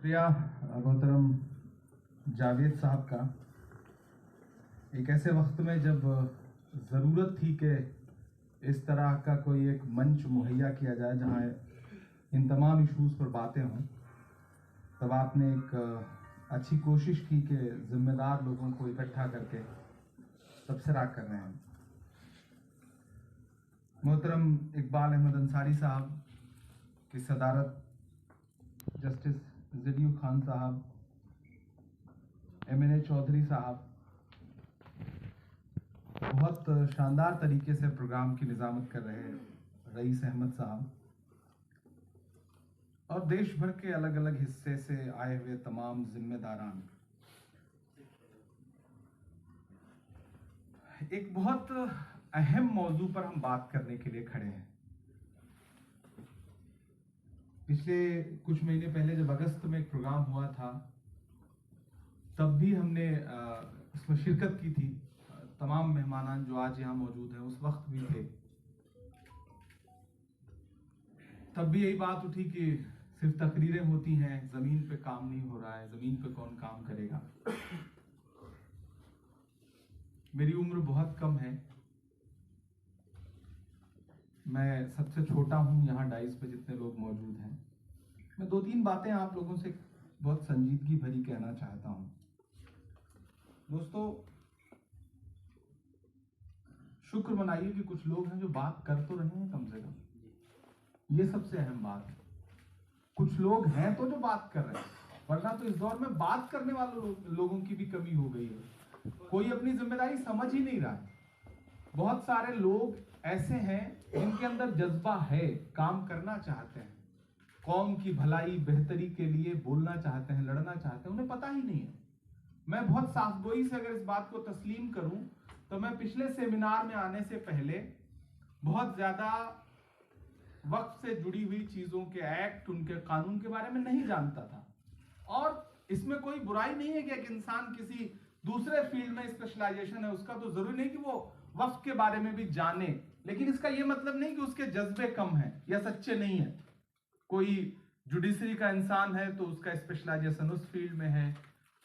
शुक्रिया मोहतरम जावेद साहब का। एक ऐसे वक्त में जब ज़रूरत थी कि इस तरह का कोई एक मंच मुहैया किया जाए जहां इन तमाम इश्यूज़ पर बातें हों, तब आपने एक अच्छी कोशिश की कि जिम्मेदार लोगों को इकट्ठा करके तबसरा कर रहे हैं। मोहतरम इकबाल अहमद अंसारी साहब की सदारत, जस्टिस ज़िडियू खान साहब, MNA चौधरी साहब बहुत शानदार तरीके से प्रोग्राम की निज़ामत कर रहे हैं, रईस अहमद साहब और देश भर के अलग अलग हिस्से से आए हुए तमाम जिम्मेदारान। एक बहुत अहम मौजू पर हम बात करने के लिए खड़े हैं। पिछले कुछ महीने पहले जब अगस्त में एक प्रोग्राम हुआ था, तब भी हमने इसमें शिरकत की थी। तमाम मेहमान जो आज यहाँ मौजूद हैं उस वक्त भी थे। तब भी यही बात उठी कि सिर्फ तकरीरें होती हैं, जमीन पे काम नहीं हो रहा है, जमीन पे कौन काम करेगा। मेरी उम्र बहुत कम है, मैं सबसे छोटा हूं यहाँ डाइस पे जितने लोग मौजूद हैं। मैं दो तीन बातें आप लोगों से बहुत संजीदगी भरी कहना चाहता हूं। दोस्तों, शुक्र मनाइए कि कुछ लोग हैं जो बात कर तो रहे हैं, कम से कम ये सबसे अहम बात है। कुछ लोग हैं तो जो बात कर रहे हैं, वरना तो इस दौर में बात करने वाले लोगों की भी कमी हो गई है। कोई अपनी जिम्मेदारी समझ ही नहीं रहा है। बहुत सारे लोग ऐसे हैं जिनके अंदर जज्बा है, काम करना चाहते हैं, कौम की भलाई बेहतरी के लिए बोलना चाहते हैं, लड़ना चाहते हैं, उन्हें पता ही नहीं है। मैं बहुत साफगोई से अगर इस बात को तस्लीम करूं तो मैं पिछले सेमिनार में आने से पहले बहुत ज्यादा वक्त से जुड़ी हुई चीजों के एक्ट, उनके कानून के बारे में नहीं जानता था। और इसमें कोई बुराई नहीं है कि एक इंसान किसी दूसरे फील्ड में स्पेशलाइजेशन है उसका, तो जरूरी नहीं कि वो वक्त के बारे में भी जाने, लेकिन इसका यह मतलब नहीं कि उसके जज्बे कम हैं या सच्चे नहीं है। कोई जुडिशरी का इंसान है तो उसका स्पेशलाइजेशन उस फील्ड में है,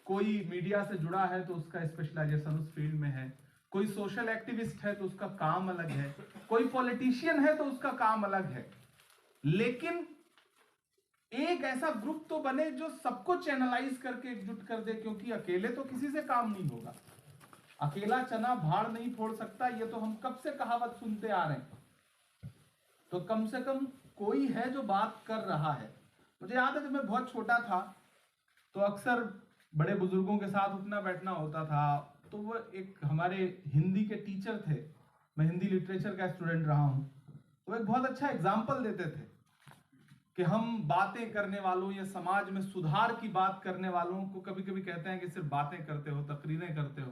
कोई मीडिया से जुड़ा है तो उसका स्पेशलाइजेशन उस फील्ड में है, कोई सोशल एक्टिविस्ट है तो उसका काम अलग है, कोई पॉलिटिशियन है तो उसका काम अलग है। लेकिन एक ऐसा ग्रुप तो बने जो सबको चैनलाइज करके एकजुट कर दे, क्योंकि अकेले तो किसी से काम नहीं होगा। अकेला चना भाड़ नहीं फोड़ सकता, ये तो हम कब से कहावत सुनते आ रहे हैं। तो कम से कम कोई है जो बात कर रहा है। मुझे याद है जब मैं बहुत छोटा था तो अक्सर बड़े बुजुर्गों के साथ उठना बैठना होता था, तो वो एक हमारे हिंदी के टीचर थे, मैं हिंदी लिटरेचर का स्टूडेंट रहा हूं, वो एक बहुत अच्छा एग्जाम्पल देते थे कि हम बातें करने वालों या समाज में सुधार की बात करने वालों को कभी कभी कहते हैं कि सिर्फ बातें करते हो, तकरीरें करते हो,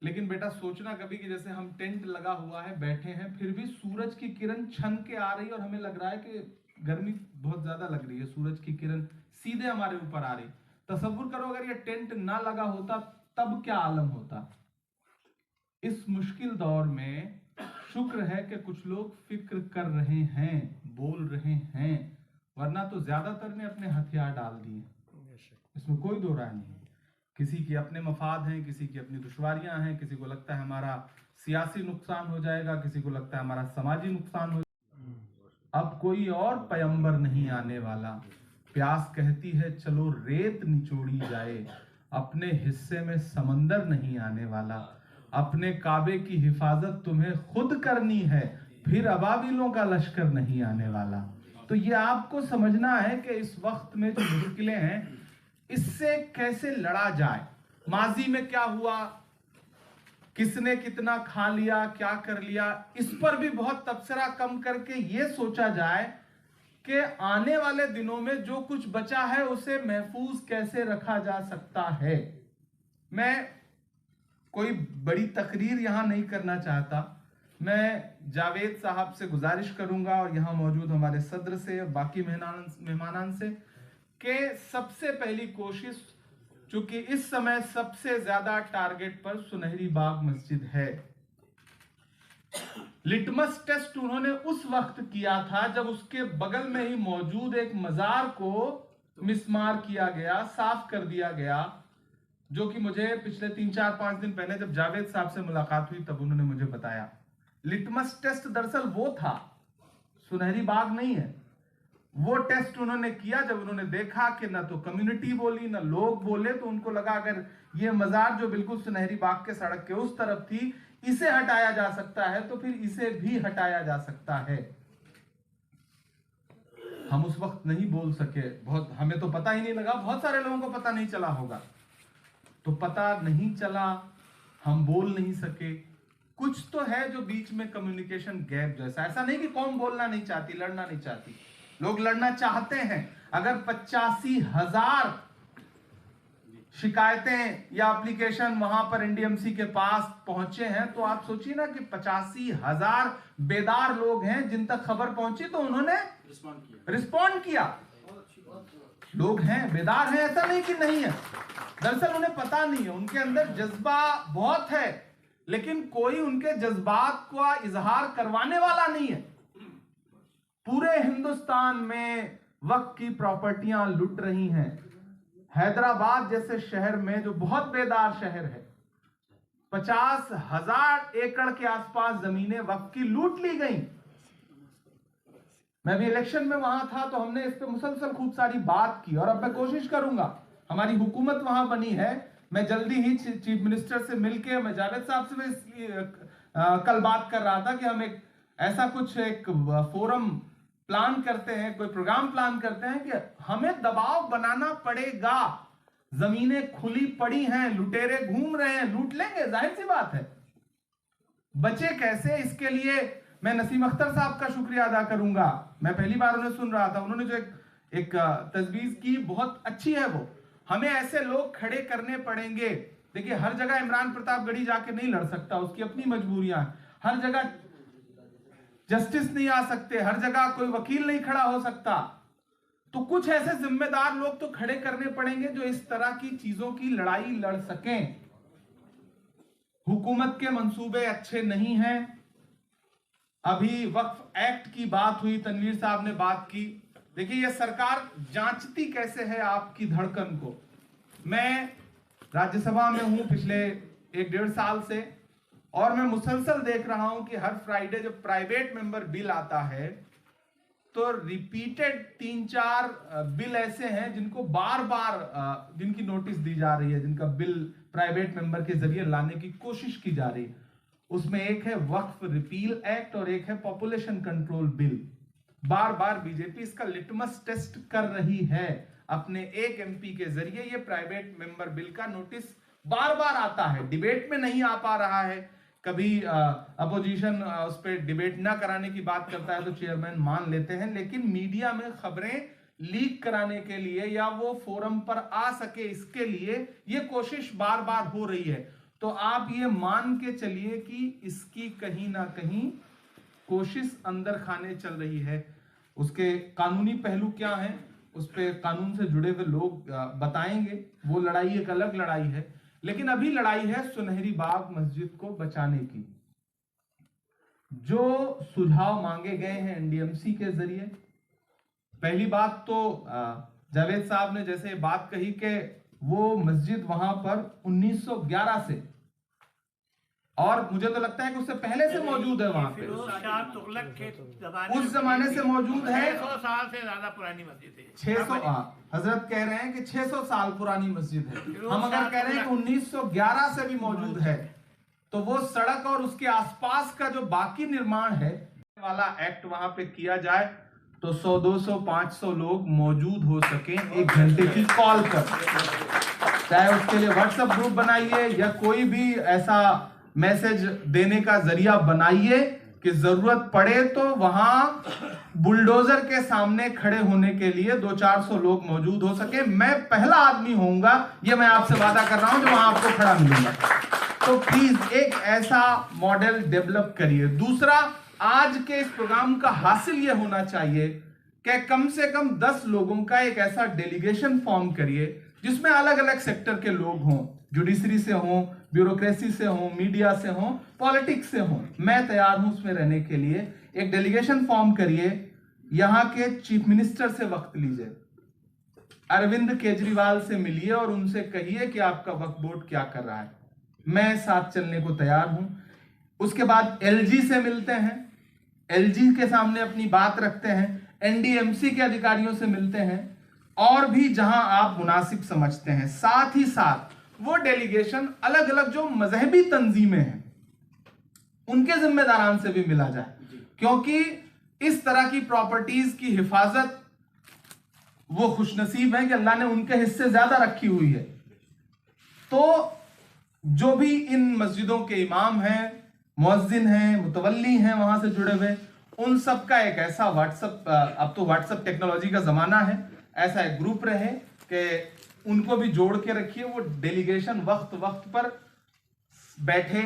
लेकिन बेटा सोचना कभी कि जैसे हम टेंट लगा हुआ है, बैठे हैं, फिर भी सूरज की किरण छन के आ रही है और हमें लग रहा है कि गर्मी बहुत ज्यादा लग रही है, सूरज की किरण सीधे हमारे ऊपर आ रही। तसव्वुर करो अगर ये टेंट ना लगा होता तब क्या आलम होता। इस मुश्किल दौर में शुक्र है कि कुछ लोग फिक्र कर रहे हैं, बोल रहे हैं, वरना तो ज्यादातर ने अपने हथियार डाल दिए, इसमें कोई दो राय नहीं। किसी की अपने मफाद हैं, किसी की अपनी दुश्वारियां हैं, किसी को लगता है हमारा सियासी नुकसान हो जाएगा, किसी को लगता है हमारा समाजी नुकसान हो जाएगा। अब कोई और पैगंबर नहीं आने वाला, प्यास कहती है चलो रेत निचोड़ी जाए, अपने हिस्से में समंदर नहीं आने वाला, अपने काबे की हिफाजत तुम्हें खुद करनी है, फिर अबाबिलों का लश्कर नहीं आने वाला। तो ये आपको समझना है कि इस वक्त में जो मुश्किलें हैं इससे कैसे लड़ा जाए। माजी में क्या हुआ, किसने कितना खा लिया, क्या कर लिया, इस पर भी बहुत तबसरा कम करके ये सोचा जाए कि आने वाले दिनों में जो कुछ बचा है उसे महफूज कैसे रखा जा सकता है। मैं कोई बड़ी तकरीर यहां नहीं करना चाहता, मैं जावेद साहब से गुजारिश करूंगा और यहां मौजूद हमारे सदर से और बाकी मेहमानान से कि सबसे पहली कोशिश, चूंकि इस समय सबसे ज्यादा टारगेट पर सुनहरी बाग मस्जिद है, लिटमस टेस्ट उन्होंने उस वक्त किया था जब उसके बगल में ही मौजूद एक मजार को मिसमार किया गया, साफ कर दिया गया, जो कि मुझे पिछले 3-4-5 दिन पहले जब जावेद साहब से मुलाकात हुई तब उन्होंने मुझे बताया। लिटमस टेस्ट दरअसल वो था, सुनहरी बाग नहीं है। वो टेस्ट उन्होंने किया जब उन्होंने देखा कि ना तो कम्युनिटी बोली ना लोग बोले, तो उनको लगा अगर ये मजार जो बिल्कुल सुनहरी बाग के सड़क के उस तरफ थी, इसे हटाया जा सकता है तो फिर इसे भी हटाया जा सकता है। हम उस वक्त नहीं बोल सके, बहुत हमें तो पता ही नहीं लगा, बहुत सारे लोगों को पता नहीं चला होगा। तो पता नहीं चला, हम बोल नहीं सके, कुछ तो है जो बीच में कम्युनिकेशन गैप जैसा। ऐसा नहीं कि कौम बोलना नहीं चाहती, लड़ना नहीं चाहती, लोग लड़ना चाहते हैं। अगर 85,000 शिकायतें या एप्लीकेशन वहां पर एनडीएमसी के पास पहुंचे हैं, तो आप सोचिए ना कि 85,000 बेदार लोग हैं जिन तक खबर पहुंची तो उन्होंने रिस्पॉन्ड किया। लोग हैं, बेदार हैं, ऐसा नहीं कि नहीं है। दरअसल उन्हें पता नहीं है, उनके अंदर जज्बा बहुत है, लेकिन कोई उनके जज्बात का इजहार करवाने वाला नहीं है। पूरे हिंदुस्तान में वक्त की प्रॉपर्टियां लुट रही हैं। हैदराबाद जैसे शहर में, जो बहुत बेदार शहर है, 50,000 एकड़ के आसपास जमीनें वक्त की लूट ली गई। मैं भी इलेक्शन में वहां था तो हमने इस पे मुसलसल खूब सारी बात की, और अब मैं कोशिश करूंगा, हमारी हुकूमत वहां बनी है, मैं जल्दी ही चीफ मिनिस्टर से मिलके, मैं जावेद साहब से भी कल बात कर रहा था कि हम एक ऐसा कुछ एक फोरम प्लान करते हैं, कोई प्रोग्राम प्लान करते हैं कि हमें दबाव बनाना पड़ेगा। जमीनें खुली पड़ी हैं, लुटेरे घूम रहे हैं, लूट लेंगे, जाहिर सी बात है। बचे कैसे, इसके लिए मैं नसीम अख्तर साहब का शुक्रिया अदा करूंगा। मैं पहली बार उन्हें सुन रहा था, उन्होंने जो एक तजवीज की बहुत अच्छी है। वो हमें ऐसे लोग खड़े करने पड़ेंगे। देखिए, हर जगह इमरान प्रतापगढ़ी जाके नहीं लड़ सकता, उसकी अपनी मजबूरियां हैं। हर जगह जस्टिस नहीं आ सकते, हर जगह कोई वकील नहीं खड़ा हो सकता। तो कुछ ऐसे जिम्मेदार लोग तो खड़े करने पड़ेंगे जो इस तरह की चीजों की लड़ाई लड़ सकें। हुकूमत के मंसूबे अच्छे नहीं हैं। अभी वक्फ एक्ट की बात हुई, तनवीर साहब ने बात की। देखिए, यह सरकार जांचती कैसे है आपकी धड़कन को। मैं राज्यसभा में हूं पिछले 1-1.5 साल से, और मैं मुसलसल देख रहा हूं कि हर फ्राइडे जब प्राइवेट मेंबर बिल आता है तो रिपीटेड 3-4 बिल ऐसे हैं जिनको बार बार जिनकी नोटिस दी जा रही है, जिनका बिल प्राइवेट मेंबर के जरिए लाने की कोशिश की जा रही है। उसमें एक है वक्फ रिपील एक्ट और एक है पॉपुलेशन कंट्रोल बिल। बार बार बीजेपी इसका लिटमस टेस्ट कर रही है अपने एक एमपी के जरिए। ये प्राइवेट मेंबर बिल का नोटिस बार बार आता है, डिबेट में नहीं आ पा रहा है। कभी अपोजिशन उस पर डिबेट ना कराने की बात करता है तो चेयरमैन मान लेते हैं, लेकिन मीडिया में खबरें लीक कराने के लिए या वो फोरम पर आ सके, इसके लिए ये कोशिश बार बार हो रही है। तो आप ये मान के चलिए कि इसकी कहीं ना कहीं कोशिश अंदर खाने चल रही है। उसके कानूनी पहलू क्या हैं, उस पे कानून से जुड़े हुए लोग बताएंगे। वो लड़ाई एक अलग लड़ाई है, लेकिन अभी लड़ाई है सुनहरी बाग मस्जिद को बचाने की। जो सुझाव मांगे गए हैं एनडीएमसी के जरिए, पहली बात तो जावेद साहब ने जैसे बात कही कि वो मस्जिद वहां पर 1911 से, और मुझे तो लगता है कि उससे पहले से मौजूद है वहां पे, उस जमाने से मौजूद है। 600 साल से ज्यादा पुरानी मस्जिद है। 600, हजरत कह रहे हैं कि 600 साल पुरानी मस्जिद है। हम अगर कह रहे हैं कि 1911 से भी मौजूद है, तो वो सड़क और उसके आसपास का जो बाकी निर्माण है वाला एक्ट वहां पे किया जाए तो 100, 200, 500 लोग मौजूद हो सके 1 घंटे की कॉल पर। चाहे उसके लिए व्हाट्सएप ग्रुप बनाइए या कोई भी ऐसा मैसेज देने का जरिया बनाइए कि जरूरत पड़े तो वहां बुलडोजर के सामने खड़े होने के लिए 200-400 लोग मौजूद हो सके। मैं पहला आदमी होऊंगा, ये मैं आपसे वादा कर रहा हूं, जो वहां आपको खड़ा मिलूंगा। तो प्लीज एक ऐसा मॉडल डेवलप करिए। दूसरा, आज के इस प्रोग्राम का हासिल ये होना चाहिए कि कम से कम 10 लोगों का एक ऐसा डेलीगेशन फॉर्म करिए जिसमें अलग अलग सेक्टर के लोग हों, जुडिशरी से हों, ब्यूरोक्रेसी से हों, मीडिया से हों, पॉलिटिक्स से हों। मैं तैयार हूं उसमें रहने के लिए। एक डेलीगेशन फॉर्म करिए, यहां के चीफ मिनिस्टर से वक्त लीजिए। अरविंद केजरीवाल से मिलिए और उनसे कहिए कि आपका वक्फ बोर्ड क्या कर रहा है, मैं साथ चलने को तैयार हूं। उसके बाद एलजी से मिलते हैं, एलजी के सामने अपनी बात रखते हैं, एनडीएमसी के अधिकारियों से मिलते हैं, और भी जहां आप मुनासिब समझते हैं। साथ ही साथ वो डेलीगेशन अलग अलग जो मजहबी तंजीमें हैं उनके जिम्मेदारान से भी मिला जाए, क्योंकि इस तरह की प्रॉपर्टीज की हिफाजत वो खुशनसीब है कि अल्लाह ने उनके हिस्से ज्यादा रखी हुई है। तो जो भी इन मस्जिदों के इमाम हैं, मुअज्जिन हैं, मुतवल्ली हैं वहां से जुड़े हुए, उन सब का एक ऐसा व्हाट्सएप, अब तो व्हाट्सएप टेक्नोलॉजी का जमाना है, ऐसा एक ग्रुप रहे कि उनको भी जोड़ के रखिए। वो डेलीगेशन वक्त वक्त पर बैठे,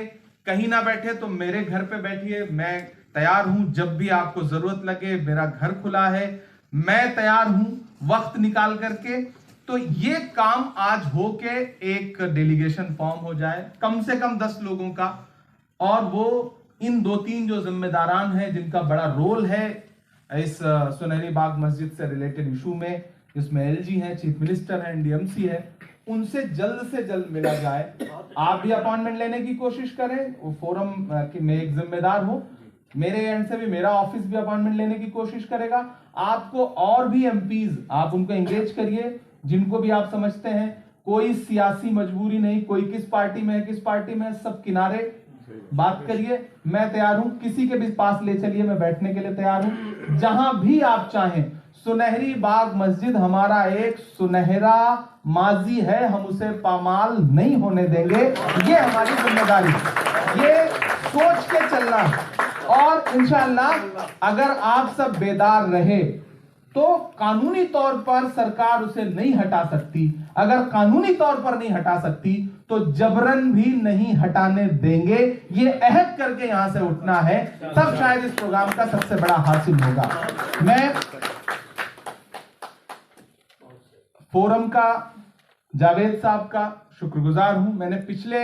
कहीं ना बैठे तो मेरे घर पे बैठिए, मैं तैयार हूं। जब भी आपको जरूरत लगे मेरा घर खुला है, मैं तैयार हूं वक्त निकाल करके। तो ये काम आज हो के एक डेलीगेशन फॉर्म हो जाए, कम से कम 10 लोगों का, और वो इन 2-3 जो जिम्मेदारान हैं जिनका बड़ा रोल है इस सुनहरी बाग मस्जिद से रिलेटेड इशू में, जिसमें एलजी है, चीफ मिनिस्टर है, एनडीएमसी है, उनसे से जल्द मिला जाए। आप भी अपॉइंटमेंट लेने की कोशिश करें, वो फोरम में एक जिम्मेदार हो, मेरे एंड से भी मेरा ऑफिस भी अपॉइंटमेंट लेने की कोशिश करेगा। आपको और भी एमपीज आप उनको एंगेज करिए जिनको भी आप समझते हैं। कोई सियासी मजबूरी नहीं, कोई किस पार्टी में है किस पार्टी में है, सब किनारे बात करिए। मैं तैयार हूं, किसी के भी पास ले चलिए, मैं बैठने के लिए तैयार हूं, जहां भी आप चाहें। सुनहरी बाग मस्जिद हमारा एक सुनहरा माजी है, हम उसे पामाल नहीं होने देंगे, ये हमारी जिम्मेदारी, ये सोच के चलना है। और इंशाअल्लाह अगर आप सब बेदार रहे तो कानूनी तौर पर सरकार उसे नहीं हटा सकती, अगर कानूनी तौर पर नहीं हटा सकती तो जबरन भी नहीं हटाने देंगे। ये अहद करके यहां से उठना है, तब शायद इस प्रोग्राम का सबसे बड़ा हासिल होगा। मैं फोरम का, जावेद साहब का शुक्रगुजार हूं। मैंने पिछले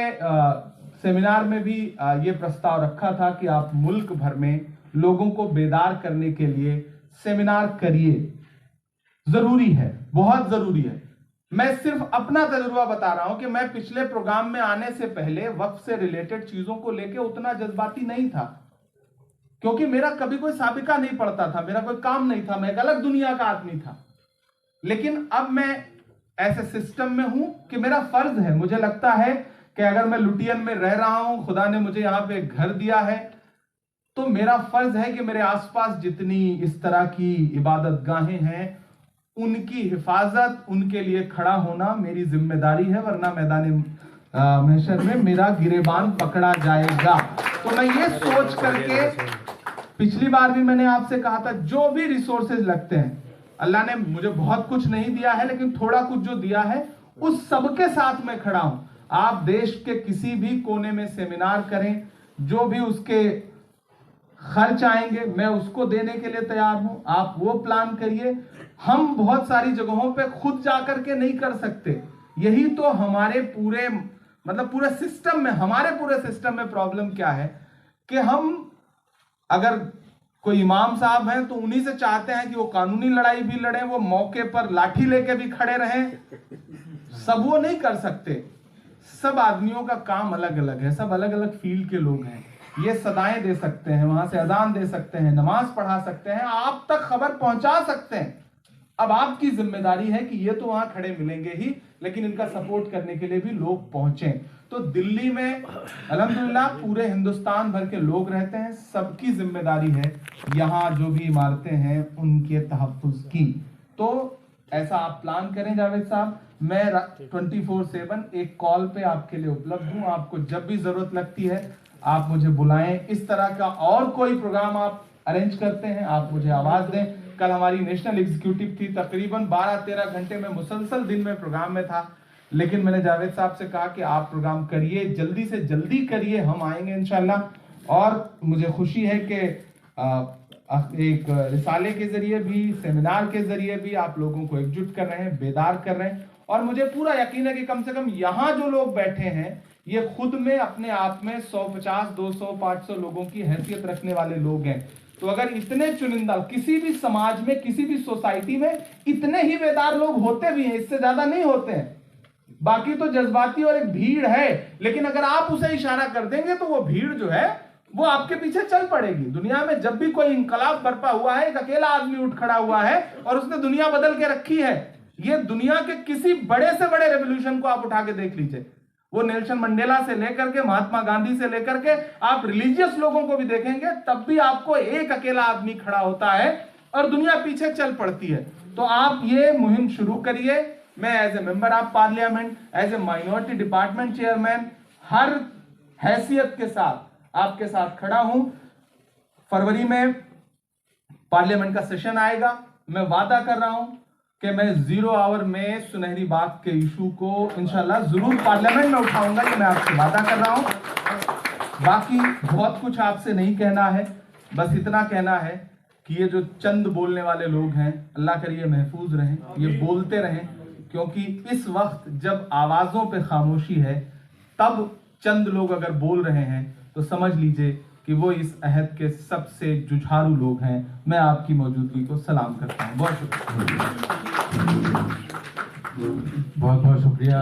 सेमिनार में भी ये प्रस्ताव रखा था कि आप मुल्क भर में लोगों को बेदार करने के लिए सेमिनार करिए, जरूरी है, बहुत जरूरी है। मैं सिर्फ अपना तजुर्बा बता रहा हूं कि मैं पिछले प्रोग्राम में आने से पहले वक्फ से रिलेटेड चीजों को लेकर उतना जज्बाती नहीं था, क्योंकि मेरा कभी कोई साबिका नहीं पड़ता था, मेरा कोई काम नहीं था, मैं एक अलग दुनिया का आदमी था। लेकिन अब मैं ऐसे सिस्टम में हूं कि मेरा फर्ज है, मुझे लगता है कि अगर मैं लुटियन में रह रहा हूं, खुदा ने मुझे यहां पे घर दिया है, तो मेरा फर्ज है कि मेरे आसपास जितनी इस तरह की इबादत गाहें हैं उनकी हिफाजत, उनके लिए खड़ा होना मेरी जिम्मेदारी है, वरना मैदान महशर में मेरा गिरेबान पकड़ा जाएगा। तो मैं ये सोच करके, पिछली बार भी मैंने आपसे कहा था, जो भी रिसोर्सेज लगते हैं, अल्लाह ने मुझे बहुत कुछ नहीं दिया है, लेकिन थोड़ा कुछ जो दिया है उस सबके साथ मैं खड़ा हूं। आप देश के किसी भी कोने में सेमिनार करें, जो भी उसके खर्च आएंगे मैं उसको देने के लिए तैयार हूं, आप वो प्लान करिए। हम बहुत सारी जगहों पे खुद जाकर के नहीं कर सकते, यही तो हमारे पूरे पूरे सिस्टम में, हमारे पूरे सिस्टम में प्रॉब्लम क्या है कि हम अगर कोई इमाम साहब हैं तो उन्हीं से चाहते हैं कि वो कानूनी लड़ाई भी लड़ें, वो मौके पर लाठी लेके भी खड़े रहें, सब वो नहीं कर सकते। सब आदमियों का काम अलग अलग है, सब अलग अलग फील्ड के लोग हैं। ये सदाएं दे सकते हैं, वहां से अजान दे सकते हैं, नमाज पढ़ा सकते हैं, आप तक खबर पहुंचा सकते हैं। अब आपकी जिम्मेदारी है कि ये तो वहां खड़े मिलेंगे ही, लेकिन इनका सपोर्ट करने के लिए भी लोग पहुंचे। तो दिल्ली में अल्हम्दुलिल्लाह पूरे हिंदुस्तान भर के लोग रहते हैं, सबकी जिम्मेदारी है यहाँ जो भी इमारतें हैं उनके तहफ्फुज की। तो ऐसा आप प्लान करें जावेद साहब, मैं 24/7 एक कॉल पे आपके लिए उपलब्ध हूँ। आपको जब भी जरूरत लगती है आप मुझे बुलाएं। इस तरह का और कोई प्रोग्राम आप अरेंज करते हैं आप मुझे आवाज दें। कल हमारी नेशनल एग्जीक्यूटिव थी, तकरीबन 12-13 घंटे में मुसलसल दिन में प्रोग्राम में था, लेकिन मैंने जावेद साहब से कहा कि आप प्रोग्राम करिए, जल्दी से जल्दी करिए, हम आएंगे इंशाल्लाह। और मुझे खुशी है कि एक रिसाले के जरिए भी, सेमिनार के जरिए भी आप लोगों को एकजुट कर रहे हैं, बेदार कर रहे हैं। और मुझे पूरा यकीन है कि कम से कम यहाँ जो लोग बैठे हैं ये खुद में अपने आप में 150, 200, 500 लोगों की हैसियत रखने वाले लोग हैं। तो अगर इतने चुनिंदा किसी भी समाज में, किसी भी सोसाइटी में इतने ही बेदार लोग होते भी हैं, इससे ज्यादा नहीं होते हैं, बाकी तो जज्बाती और एक भीड़ है, लेकिन अगर आप उसे इशारा कर देंगे तो वो भीड़ जो है वो आपके पीछे चल पड़ेगी। दुनिया में जब भी कोई इंकलाब बरपा हुआ है, एक अकेला आदमी उठ खड़ा हुआ है और उसने दुनिया बदल के रखी है। ये दुनिया के किसी बड़े से बड़े रेवोल्यूशन को आप उठा के देख लीजिए, वो नेल्सन मंडेला से लेकर के महात्मा गांधी से लेकर के आप रिलीजियस लोगों को भी देखेंगे, तब भी आपको एक अकेला आदमी खड़ा होता है और दुनिया पीछे चल पड़ती है। तो आप ये मुहिम शुरू करिए। मैं as a member of parliament, as a minority department chairman, हर हैसियत के साथ आपके साथ खड़ा हूं। फरवरी में पार्लियामेंट का सेशन आएगा, मैं वादा कर रहा हूं कि मैं 0 आवर में सुनहरी बाग के इशू को इंशाल्लाह जरूर पार्लियामेंट में उठाऊंगा, ये मैं आपसे वादा कर रहा हूं। बाकी बहुत कुछ आपसे नहीं कहना है, बस इतना कहना है कि ये जो चंद बोलने वाले लोग हैं, अल्लाह करे ये महफूज रहें, ये बोलते रहें, क्योंकि इस वक्त जब आवाजों पे खामोशी है, तब चंद लोग अगर बोल रहे हैं तो समझ लीजिए कि वो इस अहद के सबसे जुझारू लोग हैं। मैं आपकी मौजूदगी को सलाम करता हूं। बहुत शुक्रिया। बहुत बहुत शुक्रिया।